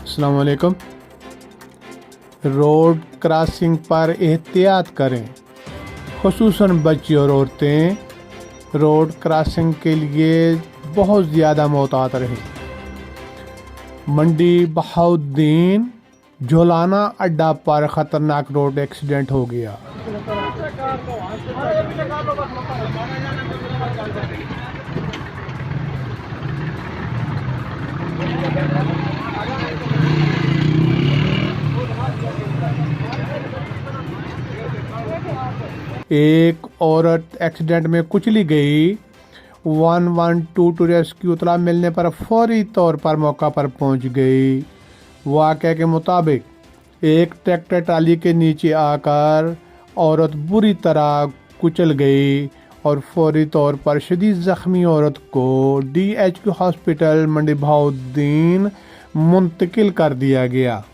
अस्सलाम वालेकुम। Road crossing पर एहतियात करें, खुसूसन बच्चे और औरतें रोड क्रॉसिंग के लिए बहुत ज़्यादा मोहतात रहें। मंडी बहाउद्दीन झोलाना अड्डा पर ख़तरनाक रोड एक्सीडेंट हो गया। एक औरत एक्सीडेंट में कुचली गई। 112 टू रेस्क्यू इतला मिलने पर फौरी तौर पर मौका पर पहुंच गई। वाक़े के मुताबिक एक ट्रैक्टर ट्राली के नीचे आकर औरत बुरी तरह कुचल गई और फौरी तौर पर शदीद ज़ख्मी औरत को DHQ हॉस्पिटल मंडी बहाउद्दीन मुंतकिल कर दिया गया।